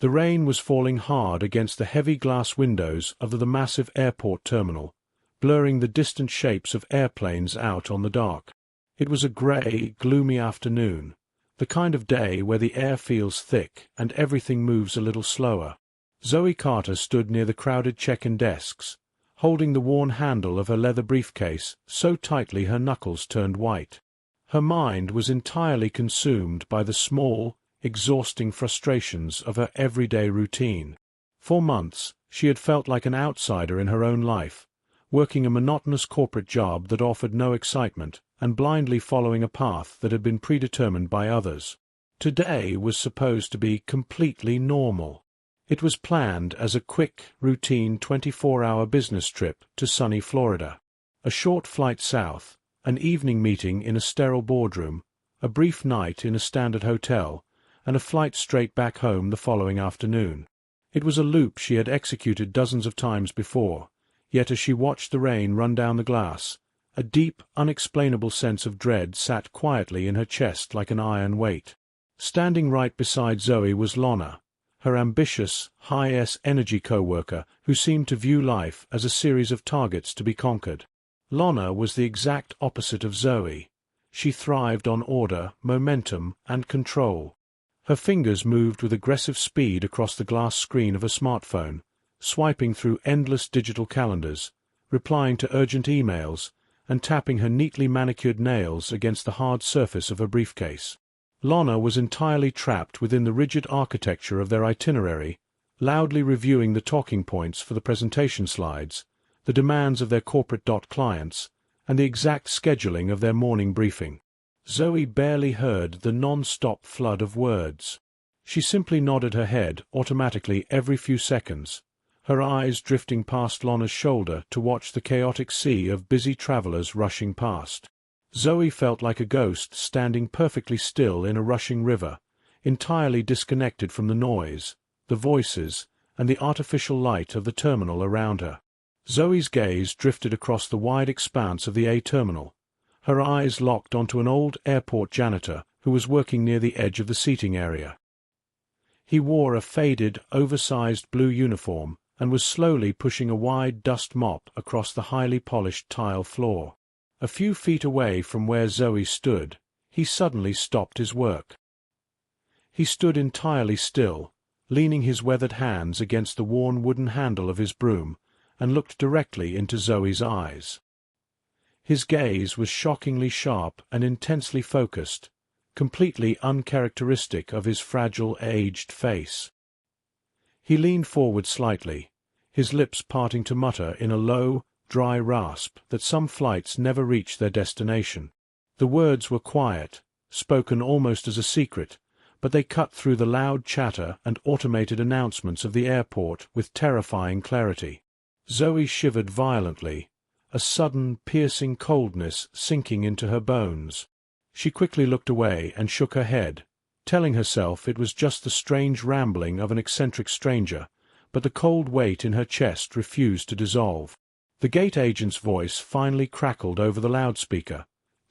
The rain was falling hard against the heavy glass windows of the massive airport terminal, blurring the distant shapes of airplanes out on the dock. It was a grey, gloomy afternoon, the kind of day where the air feels thick and everything moves a little slower. Zoe Carter stood near the crowded check-in desks, holding the worn handle of her leather briefcase so tightly her knuckles turned white. Her mind was entirely consumed by the small, exhausting frustrations of her everyday routine. For months, she had felt like an outsider in her own life, working a monotonous corporate job that offered no excitement, and blindly following a path that had been predetermined by others. Today was supposed to be completely normal. It was planned as a quick, routine 24-hour business trip to sunny Florida. A short flight south, an evening meeting in a sterile boardroom, a brief night in a standard hotel, and a flight straight back home the following afternoon. It was a loop she had executed dozens of times before, yet as she watched the rain run down the glass, a deep, unexplainable sense of dread sat quietly in her chest like an iron weight. Standing right beside Zoe was Lana, her ambitious, high-S energy co-worker who seemed to view life as a series of targets to be conquered. Lana was the exact opposite of Zoe. She thrived on order, momentum, and control. Her fingers moved with aggressive speed across the glass screen of a smartphone, swiping through endless digital calendars, replying to urgent emails, and tapping her neatly manicured nails against the hard surface of her briefcase. Lana was entirely trapped within the rigid architecture of their itinerary, loudly reviewing the talking points for the presentation slides, the demands of their corporate clients, and the exact scheduling of their morning briefing. Zoe barely heard the non-stop flood of words. She simply nodded her head automatically every few seconds, her eyes drifting past Lana's shoulder to watch the chaotic sea of busy travelers rushing past. Zoe felt like a ghost standing perfectly still in a rushing river, entirely disconnected from the noise, the voices, and the artificial light of the terminal around her. Zoe's gaze drifted across the wide expanse of the A terminal, her eyes locked onto an old airport janitor who was working near the edge of the seating area. He wore a faded, oversized blue uniform and was slowly pushing a wide dust mop across the highly polished tile floor. A few feet away from where Zoe stood, he suddenly stopped his work. He stood entirely still, leaning his weathered hands against the worn wooden handle of his broom, and looked directly into Zoe's eyes. His gaze was shockingly sharp and intensely focused, completely uncharacteristic of his fragile, aged face. He leaned forward slightly, his lips parting to mutter in a low, dry rasp that some flights never reach their destination. The words were quiet, spoken almost as a secret, but they cut through the loud chatter and automated announcements of the airport with terrifying clarity. Zoe shivered violently, a sudden, piercing coldness sinking into her bones. She quickly looked away and shook her head, telling herself it was just the strange rambling of an eccentric stranger, but the cold weight in her chest refused to dissolve. The gate agent's voice finally crackled over the loudspeaker,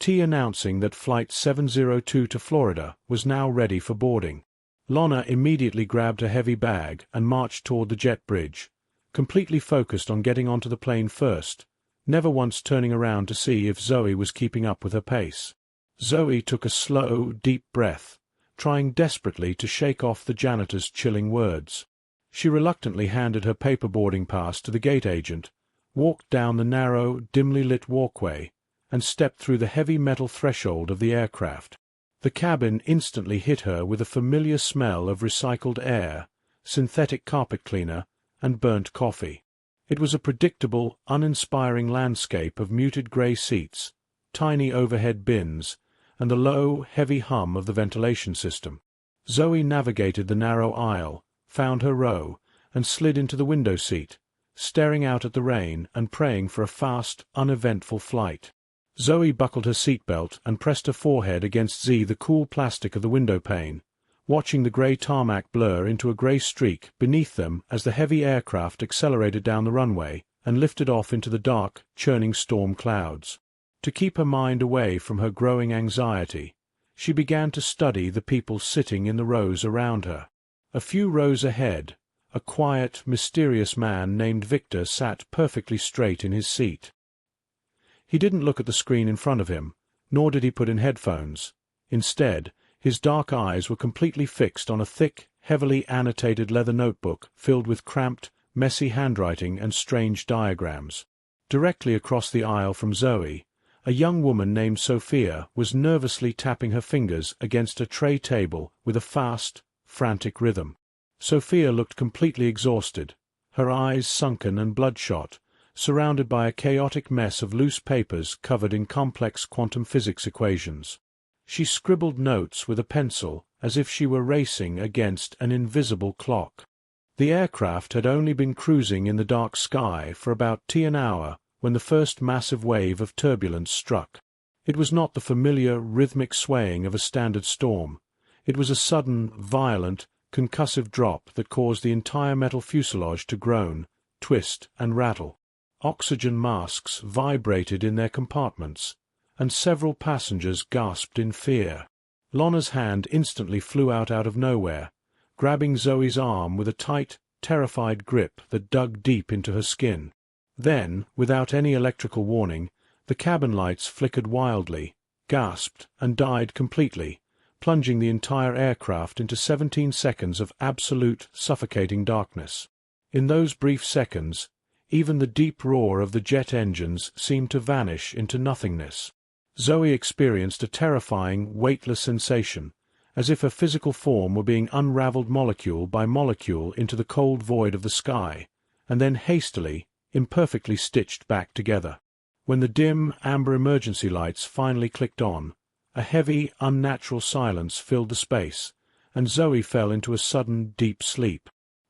announcing that Flight 702 to Florida was now ready for boarding. Lana immediately grabbed her heavy bag and marched toward the jet bridge, completely focused on getting onto the plane first, never once turning around to see if Zoe was keeping up with her pace. Zoe took a slow, deep breath, trying desperately to shake off the janitor's chilling words. She reluctantly handed her paper boarding pass to the gate agent, walked down the narrow, dimly lit walkway, and stepped through the heavy metal threshold of the aircraft. The cabin instantly hit her with a familiar smell of recycled air, synthetic carpet cleaner, and burnt coffee. It was a predictable, uninspiring landscape of muted grey seats, tiny overhead bins, and the low, heavy hum of the ventilation system. Zoe navigated the narrow aisle, found her row, and slid into the window seat, staring out at the rain and praying for a fast, uneventful flight. Zoe buckled her seatbelt and pressed her forehead against the cool plastic of the window pane, watching the grey tarmac blur into a grey streak beneath them as the heavy aircraft accelerated down the runway and lifted off into the dark, churning storm clouds. To keep her mind away from her growing anxiety, she began to study the people sitting in the rows around her. A few rows ahead, a quiet, mysterious man named Victor sat perfectly straight in his seat. He didn't look at the screen in front of him, nor did he put in headphones. Instead, his dark eyes were completely fixed on a thick, heavily annotated leather notebook filled with cramped, messy handwriting and strange diagrams. Directly across the aisle from Zoe, a young woman named Sophia was nervously tapping her fingers against a tray table with a fast, frantic rhythm. Sophia looked completely exhausted, her eyes sunken and bloodshot, surrounded by a chaotic mess of loose papers covered in complex quantum physics equations. She scribbled notes with a pencil as if she were racing against an invisible clock. The aircraft had only been cruising in the dark sky for about an hour when the first massive wave of turbulence struck. It was not the familiar, rhythmic swaying of a standard storm. It was a sudden, violent, concussive drop that caused the entire metal fuselage to groan, twist, and rattle. Oxygen masks vibrated in their compartments, and several passengers gasped in fear. Lonna's hand instantly flew out of nowhere, grabbing Zoe's arm with a tight, terrified grip that dug deep into her skin. Then, without any electrical warning, the cabin lights flickered wildly, gasped, and died completely, plunging the entire aircraft into 17 seconds of absolute, suffocating darkness. In those brief seconds, even the deep roar of the jet engines seemed to vanish into nothingness. Zoe experienced a terrifying, weightless sensation, as if her physical form were being unraveled molecule by molecule into the cold void of the sky, and then hastily, imperfectly stitched back together. When the dim, amber emergency lights finally clicked on, a heavy, unnatural silence filled the space, and Zoe fell into a sudden, deep sleep.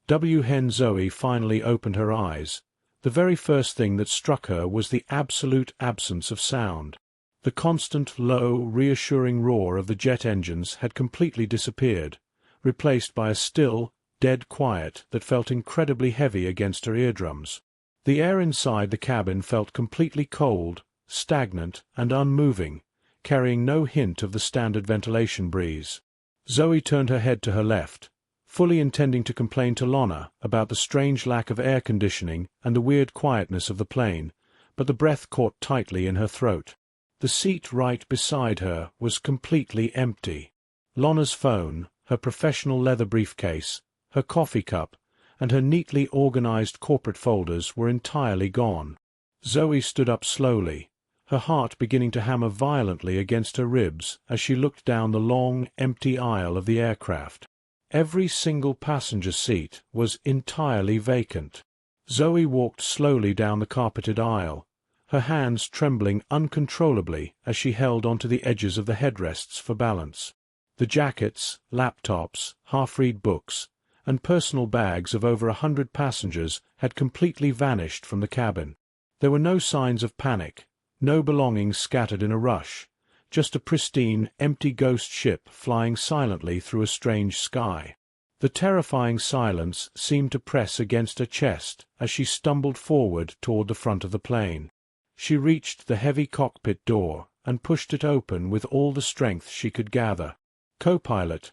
Hen Zoe finally opened her eyes. The very first thing that struck her was the absolute absence of sound. The constant, low, reassuring roar of the jet engines had completely disappeared, replaced by a still, dead quiet that felt incredibly heavy against her eardrums. The air inside the cabin felt completely cold, stagnant, and unmoving, carrying no hint of the standard ventilation breeze. Zoe turned her head to her left, fully intending to complain to Lonna about the strange lack of air conditioning and the weird quietness of the plane, but the breath caught tightly in her throat. The seat right beside her was completely empty. Lonna's phone, her professional leather briefcase, her coffee cup, and her neatly organized corporate folders were entirely gone. Zoe stood up slowly, her heart beginning to hammer violently against her ribs as she looked down the long, empty aisle of the aircraft. Every single passenger seat was entirely vacant. Zoe walked slowly down the carpeted aisle, her hands trembling uncontrollably as she held onto the edges of the headrests for balance. The jackets, laptops, half-read books, and personal bags of over 100 passengers had completely vanished from the cabin. There were no signs of panic, no belongings scattered in a rush, just a pristine, empty ghost ship flying silently through a strange sky. The terrifying silence seemed to press against her chest as she stumbled forward toward the front of the plane. She reached the heavy cockpit door and pushed it open with all the strength she could gather. Co-pilot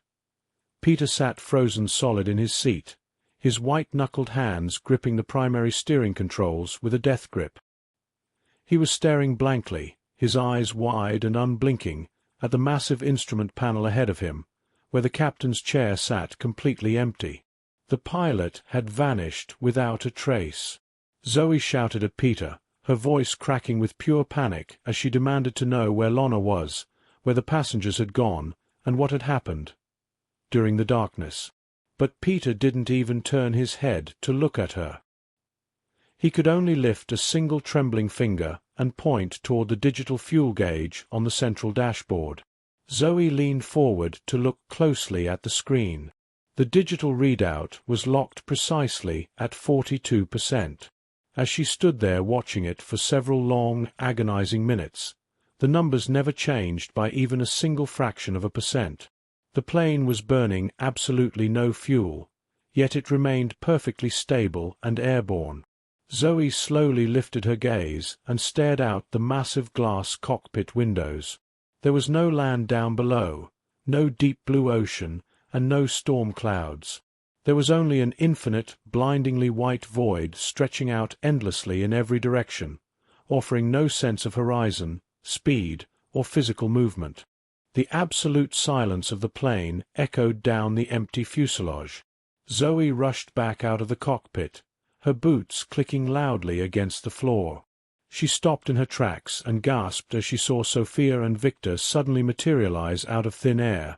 Peter sat frozen solid in his seat, his white-knuckled hands gripping the primary steering controls with a death grip. He was staring blankly, his eyes wide and unblinking, at the massive instrument panel ahead of him, where the captain's chair sat completely empty. The pilot had vanished without a trace. Zoe shouted at Peter, her voice cracking with pure panic as she demanded to know where Lonna was, where the passengers had gone, and what had happened during the darkness. But Peter didn't even turn his head to look at her. He could only lift a single trembling finger and point toward the digital fuel gauge on the central dashboard. Zoe leaned forward to look closely at the screen. The digital readout was locked precisely at 42%. As she stood there watching it for several long, agonizing minutes, the numbers never changed by even a single fraction of a percent. The plane was burning absolutely no fuel, yet it remained perfectly stable and airborne. Zoe slowly lifted her gaze and stared out the massive glass cockpit windows. There was no land down below, no deep blue ocean, and no storm clouds. There was only an infinite, blindingly white void stretching out endlessly in every direction, offering no sense of horizon, speed, or physical movement. The absolute silence of the plane echoed down the empty fuselage. Zoe rushed back out of the cockpit, her boots clicking loudly against the floor. She stopped in her tracks and gasped as she saw Sophia and Victor suddenly materialize out of thin air,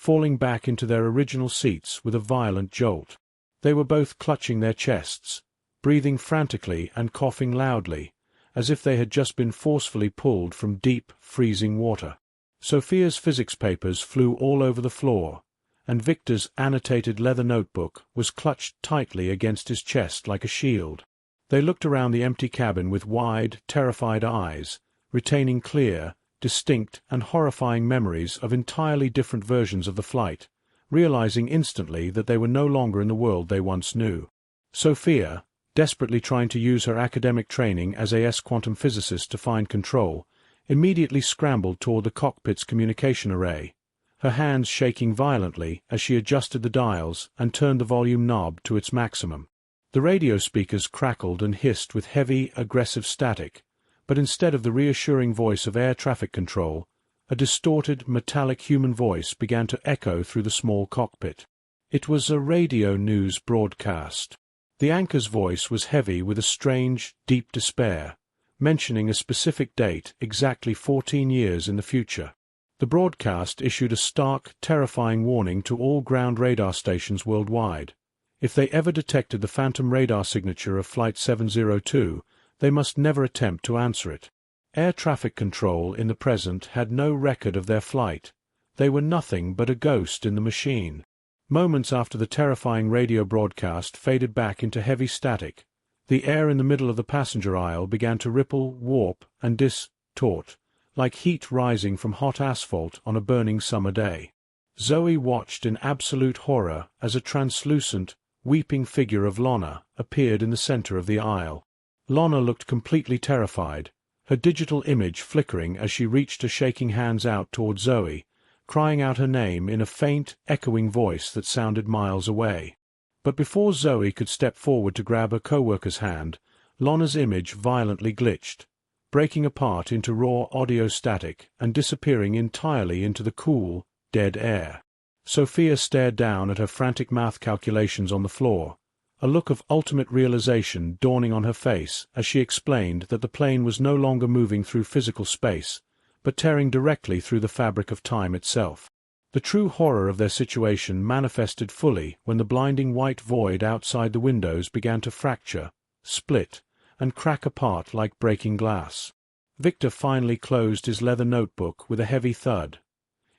falling back into their original seats with a violent jolt. They were both clutching their chests, breathing frantically and coughing loudly, as if they had just been forcefully pulled from deep, freezing water. Sophia's physics papers flew all over the floor, and Victor's annotated leather notebook was clutched tightly against his chest like a shield. They looked around the empty cabin with wide, terrified eyes, retaining clear, distinct and horrifying memories of entirely different versions of the flight, realizing instantly that they were no longer in the world they once knew. Sophia, desperately trying to use her academic training as a quantum physicist to find control, immediately scrambled toward the cockpit's communication array, her hands shaking violently as she adjusted the dials and turned the volume knob to its maximum. The radio speakers crackled and hissed with heavy, aggressive static, but instead of the reassuring voice of air traffic control, a distorted, metallic human voice began to echo through the small cockpit. It was a radio news broadcast. The anchor's voice was heavy with a strange, deep despair, mentioning a specific date exactly 14 years in the future. The broadcast issued a stark, terrifying warning to all ground radar stations worldwide. If they ever detected the phantom radar signature of Flight 702, they must never attempt to answer it. Air traffic control in the present had no record of their flight. They were nothing but a ghost in the machine. Moments after the terrifying radio broadcast faded back into heavy static, the air in the middle of the passenger aisle began to ripple, warp, and distort, like heat rising from hot asphalt on a burning summer day. Zoe watched in absolute horror as a translucent, weeping figure of Lonna appeared in the center of the aisle. Lonna looked completely terrified, her digital image flickering as she reached her shaking hands out toward Zoe, crying out her name in a faint, echoing voice that sounded miles away. But before Zoe could step forward to grab her co-worker's hand, Lonna's image violently glitched, breaking apart into raw audio static and disappearing entirely into the cool, dead air. Sophia stared down at her frantic math calculations on the floor, a look of ultimate realization dawning on her face as she explained that the plane was no longer moving through physical space, but tearing directly through the fabric of time itself. The true horror of their situation manifested fully when the blinding white void outside the windows began to fracture, split, and crack apart like breaking glass. Victor finally closed his leather notebook with a heavy thud,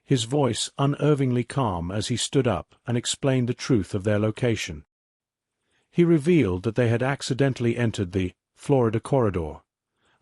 his voice unervingly calm as he stood up and explained the truth of their location. He revealed that they had accidentally entered the Florida corridor,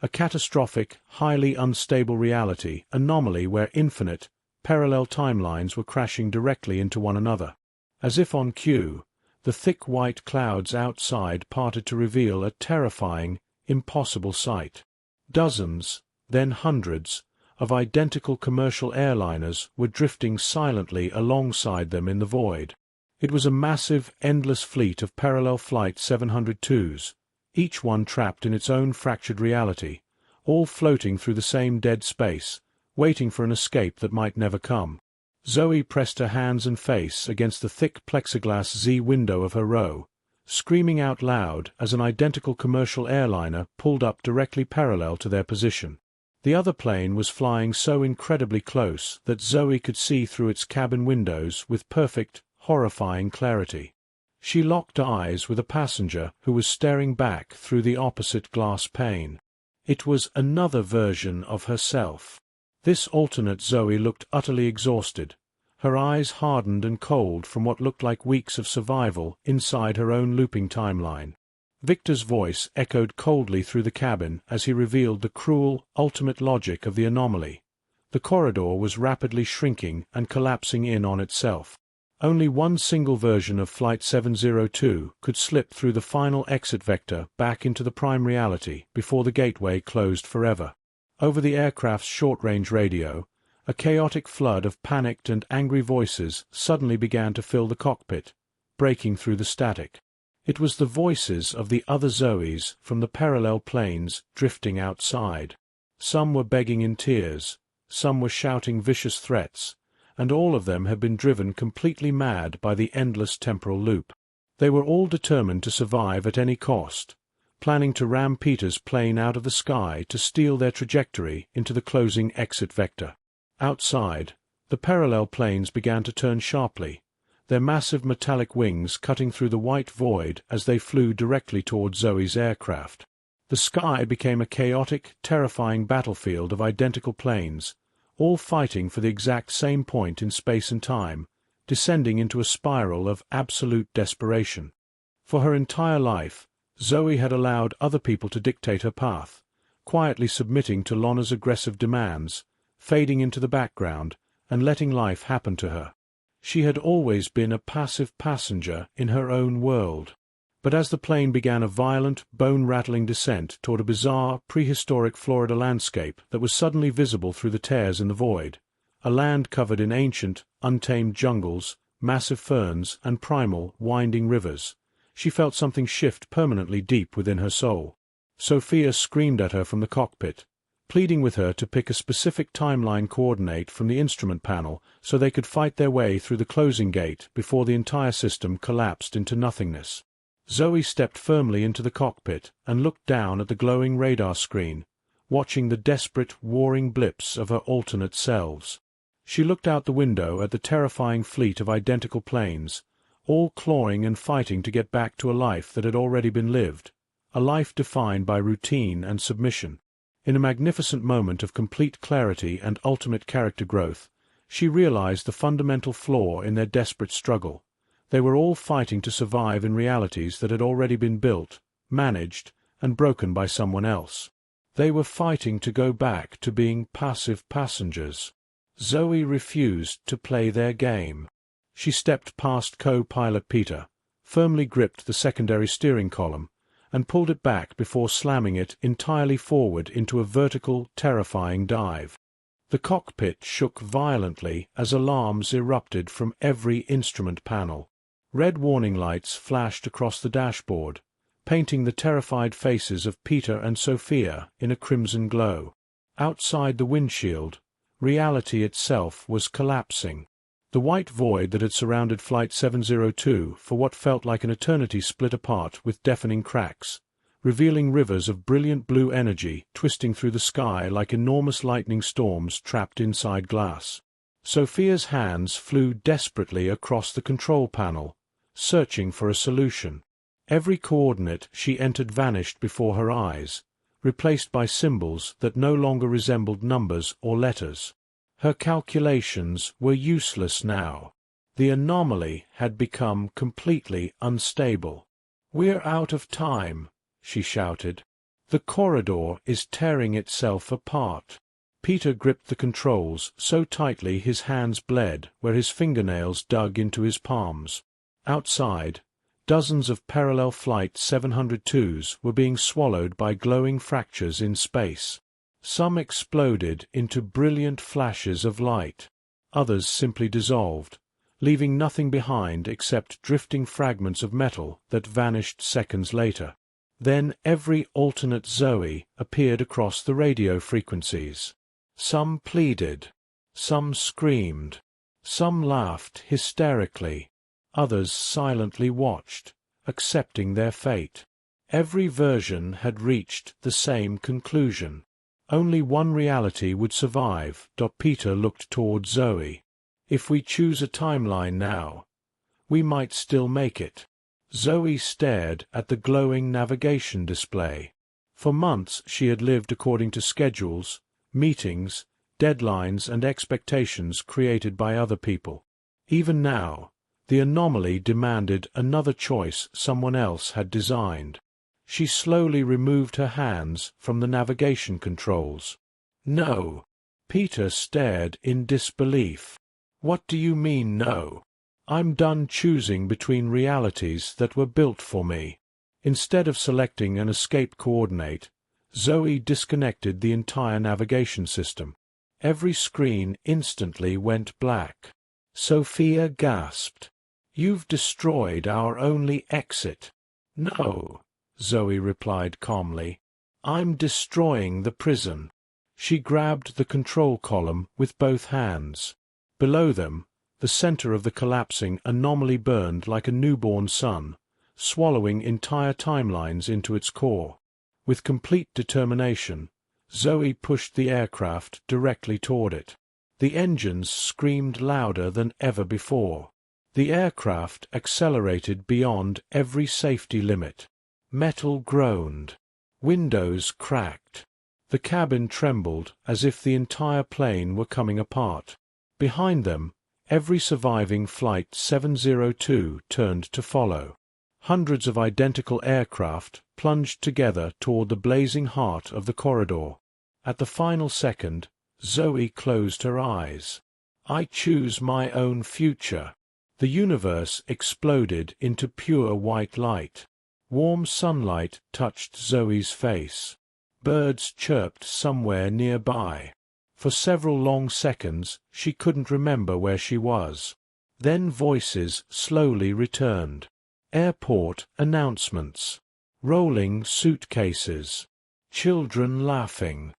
a catastrophic, highly unstable reality anomaly where infinite, parallel timelines were crashing directly into one another. As if on cue, the thick white clouds outside parted to reveal a terrifying, impossible sight. Dozens, then hundreds, of identical commercial airliners were drifting silently alongside them in the void. It was a massive, endless fleet of parallel Flight 702s, each one trapped in its own fractured reality, all floating through the same dead space, waiting for an escape that might never come. Zoe pressed her hands and face against the thick plexiglass Z window of her row, screaming out loud as an identical commercial airliner pulled up directly parallel to their position. The other plane was flying so incredibly close that Zoe could see through its cabin windows with perfect, horrifying clarity. She locked eyes with a passenger who was staring back through the opposite glass pane. It was another version of herself. This alternate Zoe looked utterly exhausted, her eyes hardened and cold from what looked like weeks of survival inside her own looping timeline. Victor's voice echoed coldly through the cabin as he revealed the cruel, ultimate logic of the anomaly. The corridor was rapidly shrinking and collapsing in on itself. Only one single version of Flight 702 could slip through the final exit vector back into the prime reality before the gateway closed forever. Over the aircraft's short-range radio, a chaotic flood of panicked and angry voices suddenly began to fill the cockpit, breaking through the static. It was the voices of the other Zoes from the parallel planes drifting outside. Some were begging in tears, some were shouting vicious threats, and all of them had been driven completely mad by the endless temporal loop. They were all determined to survive at any cost, planning to ram Peter's plane out of the sky to steal their trajectory into the closing exit vector. Outside, the parallel planes began to turn sharply, their massive metallic wings cutting through the white void as they flew directly toward Zoe's aircraft. The sky became a chaotic, terrifying battlefield of identical planes, all fighting for the exact same point in space and time, descending into a spiral of absolute desperation. For her entire life, Zoe had allowed other people to dictate her path, quietly submitting to Lona's aggressive demands, fading into the background, and letting life happen to her. She had always been a passive passenger in her own world. But as the plane began a violent, bone-rattling descent toward a bizarre, prehistoric Florida landscape that was suddenly visible through the tears in the void, a land covered in ancient, untamed jungles, massive ferns, and primal, winding rivers, she felt something shift permanently deep within her soul. Sophia screamed at her from the cockpit, pleading with her to pick a specific timeline coordinate from the instrument panel so they could fight their way through the closing gate before the entire system collapsed into nothingness. Zoe stepped firmly into the cockpit and looked down at the glowing radar screen, watching the desperate, warring blips of her alternate selves. She looked out the window at the terrifying fleet of identical planes, all clawing and fighting to get back to a life that had already been lived, a life defined by routine and submission. In a magnificent moment of complete clarity and ultimate character growth, she realized the fundamental flaw in their desperate struggle. They were all fighting to survive in realities that had already been built, managed, and broken by someone else. They were fighting to go back to being passive passengers. Zoe refused to play their game. She stepped past co-pilot Peter, firmly gripped the secondary steering column, and pulled it back before slamming it entirely forward into a vertical, terrifying dive. The cockpit shook violently as alarms erupted from every instrument panel. Red warning lights flashed across the dashboard, painting the terrified faces of Peter and Sophia in a crimson glow. Outside the windshield, reality itself was collapsing. The white void that had surrounded Flight 702 for what felt like an eternity split apart with deafening cracks, revealing rivers of brilliant blue energy twisting through the sky like enormous lightning storms trapped inside glass. Sophia's hands flew desperately across the control panel, searching for a solution. Every coordinate she entered vanished before her eyes, replaced by symbols that no longer resembled numbers or letters. Her calculations were useless now. The anomaly had become completely unstable. "We're out of time," she shouted. "The corridor is tearing itself apart." Peter gripped the controls so tightly his hands bled where his fingernails dug into his palms. Outside, dozens of parallel Flight 702s were being swallowed by glowing fractures in space. Some exploded into brilliant flashes of light. Others simply dissolved, leaving nothing behind except drifting fragments of metal that vanished seconds later. Then every alternate Zoe appeared across the radio frequencies. Some pleaded, some screamed, some laughed hysterically, others silently watched, accepting their fate. Every version had reached the same conclusion. Only one reality would survive. Peter looked toward Zoe. "If we choose a timeline now, we might still make it." Zoe stared at the glowing navigation display. For months she had lived according to schedules, meetings, deadlines, and expectations created by other people. Even now, the anomaly demanded another choice someone else had designed. She slowly removed her hands from the navigation controls. "No." Peter stared in disbelief. "What do you mean, no? I'm done choosing between realities that were built for me." Instead of selecting an escape coordinate, Zoe disconnected the entire navigation system. Every screen instantly went black. Sophia gasped. You've destroyed our only exit. No, Zoe replied calmly. I'm destroying the prison. She grabbed the control column with both hands. Below them, the center of the collapsing anomaly burned like a newborn sun, swallowing entire timelines into its core. With complete determination, Zoe pushed the aircraft directly toward it. The engines screamed louder than ever before. The aircraft accelerated beyond every safety limit. Metal groaned. Windows cracked. The cabin trembled as if the entire plane were coming apart. Behind them, every surviving Flight 702 turned to follow. Hundreds of identical aircraft plunged together toward the blazing heart of the corridor. At the final second, Zoe closed her eyes. I choose my own future. The universe exploded into pure white light. Warm sunlight touched Zoe's face. Birds chirped somewhere nearby. For several long seconds she couldn't remember where she was. Then voices slowly returned. Airport announcements. Rolling suitcases. Children laughing.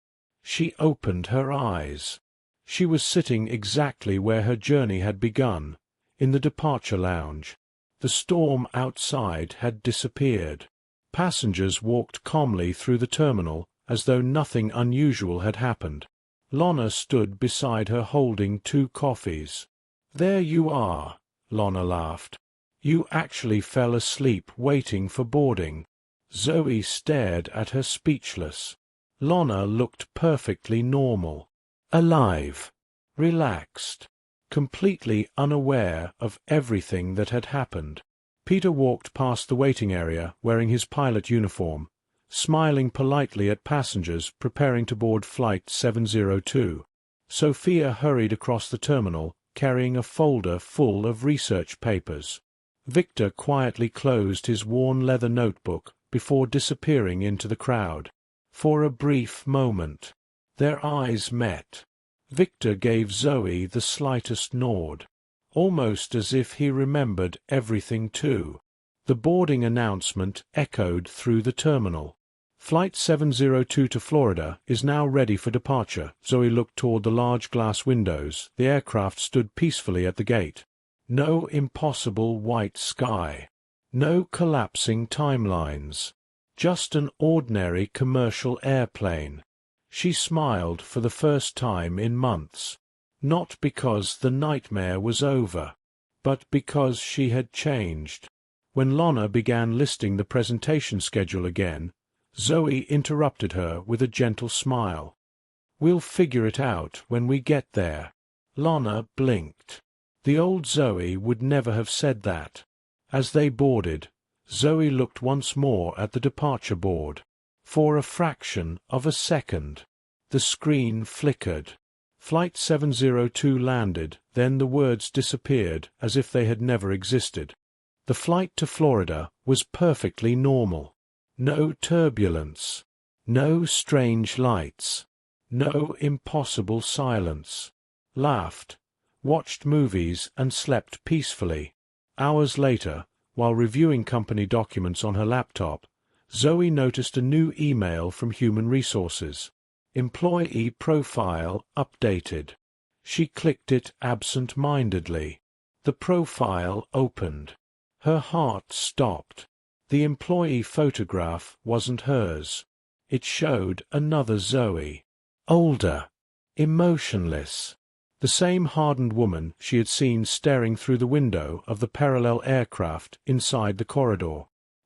She opened her eyes. She was sitting exactly where her journey had begun, in the departure lounge. The storm outside had disappeared. Passengers walked calmly through the terminal as though nothing unusual had happened. Lorna stood beside her holding 2 coffees. There you are, Lorna laughed. You actually fell asleep waiting for boarding. Zoe stared at her speechless. Lorna looked perfectly normal. Alive. Relaxed. Completely unaware of everything that had happened. Peter walked past the waiting area wearing his pilot uniform, smiling politely at passengers preparing to board Flight 702. Sophia hurried across the terminal, carrying a folder full of research papers. Victor quietly closed his worn leather notebook before disappearing into the crowd. For a brief moment, their eyes met. Victor gave Zoe the slightest nod, almost as if he remembered everything too. The boarding announcement echoed through the terminal. Flight 702 to Florida is now ready for departure. Zoe looked toward the large glass windows. The aircraft stood peacefully at the gate. No impossible white sky. No collapsing timelines. Just an ordinary commercial airplane. She smiled for the first time in months. Not because the nightmare was over, but because she had changed. When Lorna began listing the presentation schedule again, Zoe interrupted her with a gentle smile. We'll figure it out when we get there. Lorna blinked. The old Zoe would never have said that. As they boarded, Zoe looked once more at the departure board. For a fraction of a second, the screen flickered. Flight 702 landed, then the words disappeared as if they had never existed. The flight to Florida was perfectly normal. No turbulence. No strange lights. No impossible silence. Laughed, watched movies and slept peacefully. Hours later, while reviewing company documents on her laptop, Zoe noticed a new email from Human Resources. Employee profile updated. She clicked it absent-mindedly. The profile opened. Her heart stopped. The employee photograph wasn't hers. It showed another Zoe. Older. Emotionless. The same hardened woman she had seen staring through the window of the parallel aircraft inside the corridor.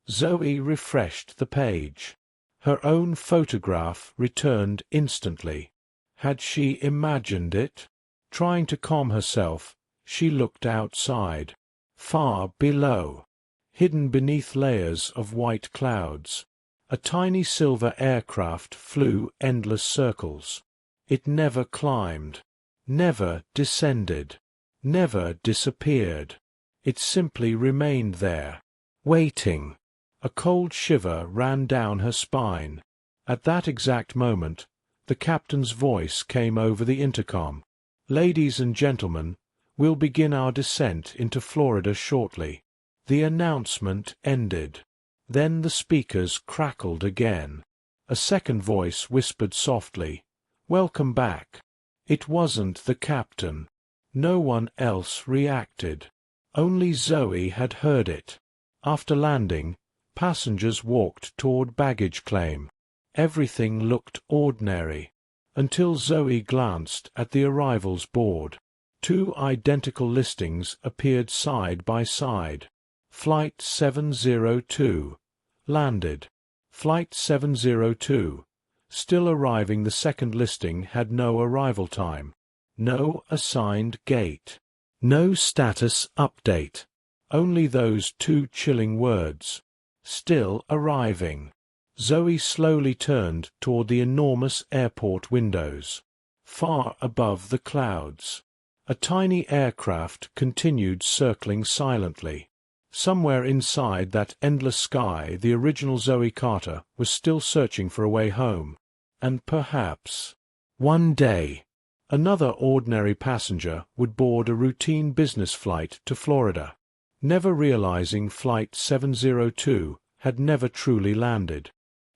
Zoe refreshed the page. Her own photograph returned instantly. Had she imagined it? Trying to calm herself, she looked outside. Far below, hidden beneath layers of white clouds, a tiny silver aircraft flew endless circles. It never climbed, never descended, never disappeared. It simply remained there, waiting. A cold shiver ran down her spine. At that exact moment, the captain's voice came over the intercom. "Ladies and gentlemen, We'll begin our descent into Florida shortly." The announcement ended. Then the speakers crackled again. A second voice whispered softly, "Welcome back." It wasn't the captain. No one else reacted. Only Zoe had heard it. After landing, passengers walked toward baggage claim. Everything looked ordinary, until Zoe glanced at the arrivals board. Two identical listings appeared side by side. Flight 702. Landed. Flight 702. Still arriving. The second listing had no arrival time. No assigned gate. No status update. Only those two chilling words. Still arriving. Zoe slowly turned toward the enormous airport windows. Far above the clouds, a tiny aircraft continued circling silently. Somewhere inside that endless sky, the original Zoe Carter was still searching for a way home. And perhaps, one day, another ordinary passenger would board a routine business flight to Florida, never realizing Flight 702 had never truly landed.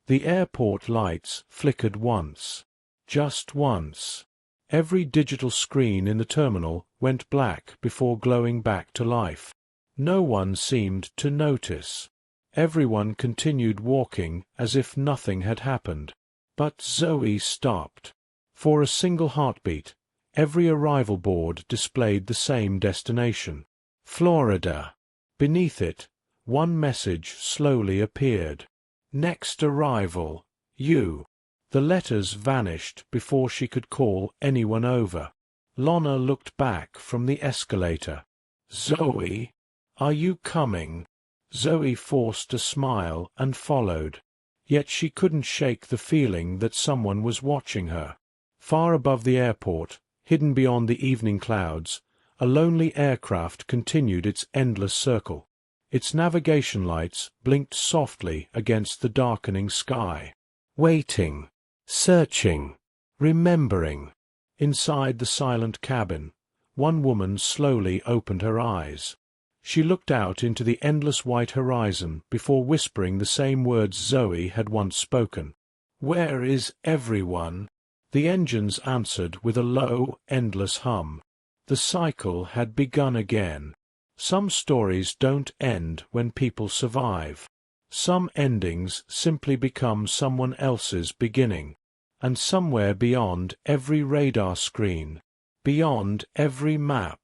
The airport lights flickered once. Just once. Every digital screen in the terminal went black before glowing back to life. No one seemed to notice. Everyone continued walking as if nothing had happened. But Zoe stopped. For a single heartbeat, every arrival board displayed the same destination. Florida. Beneath it, one message slowly appeared. Next arrival, you. The letters vanished before she could call anyone over. Lana looked back from the escalator. "Zoe, are you coming?" Zoe forced a smile and followed. Yet she couldn't shake the feeling that someone was watching her. Far above the airport, hidden beyond the evening clouds, a lonely aircraft continued its endless circle. Its navigation lights blinked softly against the darkening sky. Waiting, searching, remembering. Inside the silent cabin, one woman slowly opened her eyes. She looked out into the endless white horizon before whispering the same words Zoe had once spoken. "Where is everyone?" The engines answered with a low, endless hum. The cycle had begun again. Some stories don't end when people survive. Some endings simply become someone else's beginning. And somewhere beyond every radar screen, beyond every map,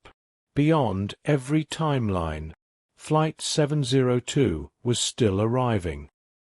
beyond every timeline, Flight 702 was still arriving.